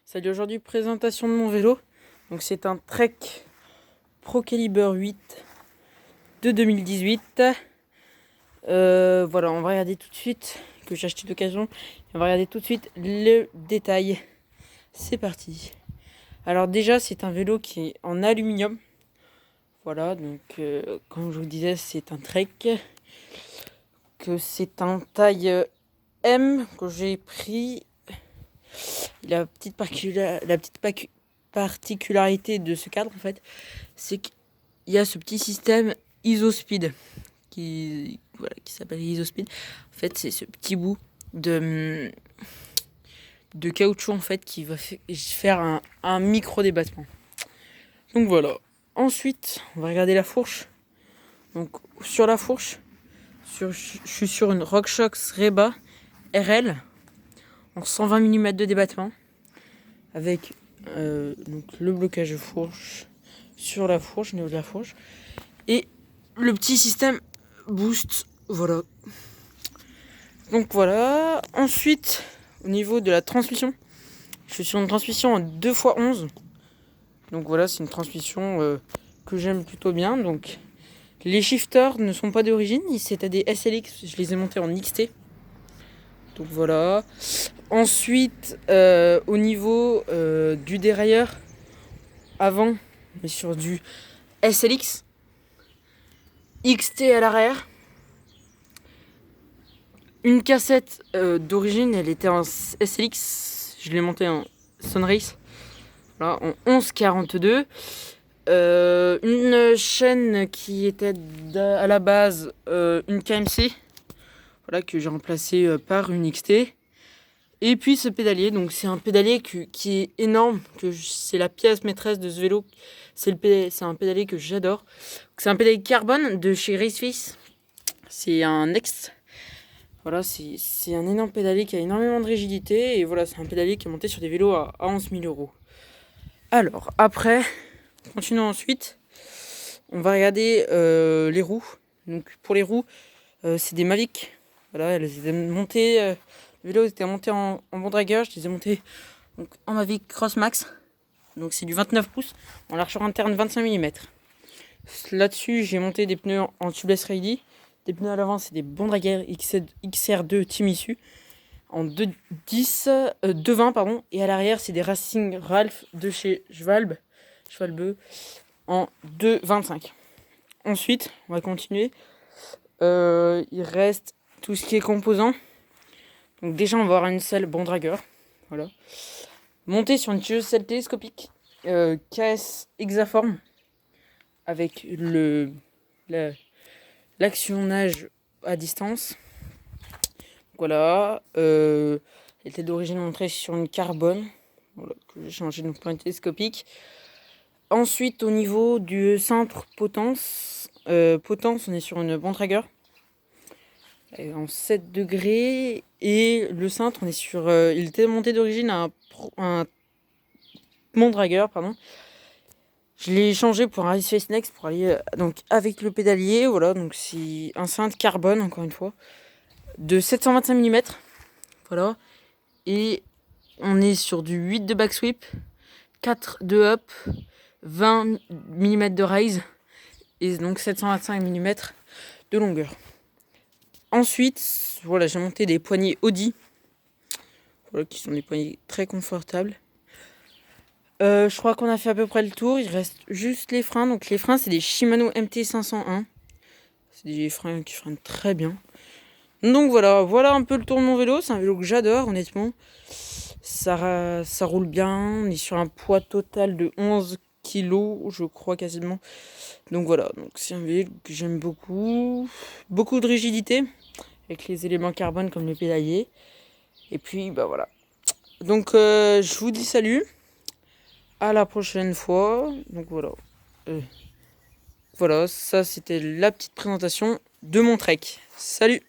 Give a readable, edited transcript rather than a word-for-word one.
Salut, aujourd'hui présentation de mon vélo. Donc c'est un Trek Pro Caliber 8 de 2018. Voilà, on va regarder tout de suite, que j'ai acheté d'occasion. On va regarder tout de suite le détail. C'est parti. Alors déjà c'est un vélo qui est en aluminium. Voilà, donc comme je vous disais c'est un Trek. Que c'est un taille M que j'ai pris. La petite particularité de ce cadre, en fait, c'est qu'il y a ce petit système ISOSpeed qui s'appelle ISOSpeed. En fait, c'est ce petit bout de caoutchouc en fait qui va faire un micro débattement. Donc voilà. Ensuite, on va regarder la fourche. Donc sur la fourche, je suis sur une RockShox Reba RL en 120 mm de débattement avec donc le blocage de fourche sur la fourche, au niveau de la fourche, et le petit système boost. Voilà. Donc voilà. Ensuite, au niveau de la transmission, je suis sur une transmission en 2x11. Donc voilà, c'est une transmission que j'aime plutôt bien. Donc les shifters ne sont pas d'origine, c'était des SLX, je les ai montés en XT. Donc voilà. Ensuite, au niveau du dérailleur, avant, on est sur du SLX, XT à l'arrière. Une cassette d'origine, elle était en SLX, je l'ai montée en Sunrace, voilà, en 1142. Une chaîne qui était à la base une KMC, voilà, que j'ai remplacée par une XT. Et puis ce pédalier, donc c'est un pédalier qui est énorme, c'est la pièce maîtresse de ce vélo. C'est un pédalier que j'adore. C'est un pédalier carbone de chez Raceface. C'est un Next. Voilà, c'est un énorme pédalier qui a énormément de rigidité. Et voilà, c'est un pédalier qui est monté sur des vélos à 11 000 €. Alors, après, continuons ensuite. On va regarder les roues. Donc pour les roues, c'est des Mavic. Voilà, elles étaient montées... le vélo était monté en bon dragueur, je les ai montés donc, en Mavic Cross Max. Donc c'est du 29 pouces en largeur interne 25 mm. Là-dessus, j'ai monté des pneus en tubeless Rally. Des pneus à l'avant, c'est des bons dragueurs XR2 Team Issue en 220 pardon, et à l'arrière, c'est des Racing Ralph de chez Schwalbe en 2,25. Ensuite, on va continuer. Il reste tout ce qui est composant. Donc déjà, on va avoir une selle bon dragueur. Voilà. Montée sur une selle télescopique KS hexaforme avec l'actionnage à distance. Voilà. Elle était d'origine montée sur une carbone. Voilà, que j'ai changé donc pour une télescopique. Ensuite, au niveau du centre potence, on est sur une bontrager en 7 degrés. Et le cintre, on est sur... il était monté d'origine à un bontrager, pardon. Je l'ai changé pour un Raceface Next pour aller donc avec le pédalier. Voilà, donc c'est un cintre carbone, encore une fois, de 725 mm. Voilà. Et on est sur du 8 de backsweep, 4 de up, 20 mm de raise et donc 725 mm de longueur. Ensuite, voilà, j'ai monté des poignées Audi, voilà, qui sont des poignées très confortables. Je crois qu'on a fait à peu près le tour. Il reste juste les freins. Donc les freins, c'est des Shimano MT501. C'est des freins qui freinent très bien. Donc voilà un peu le tour de mon vélo. C'est un vélo que j'adore, honnêtement. Ça roule bien. On est sur un poids total de 11 kg, je crois quasiment. Donc voilà, donc c'est un vélo que j'aime beaucoup. Beaucoup de rigidité, avec les éléments carbone comme le pédalier. Et puis, bah voilà. Donc je vous dis salut. À la prochaine fois. Donc voilà. Voilà, ça c'était la petite présentation de mon Trek. Salut!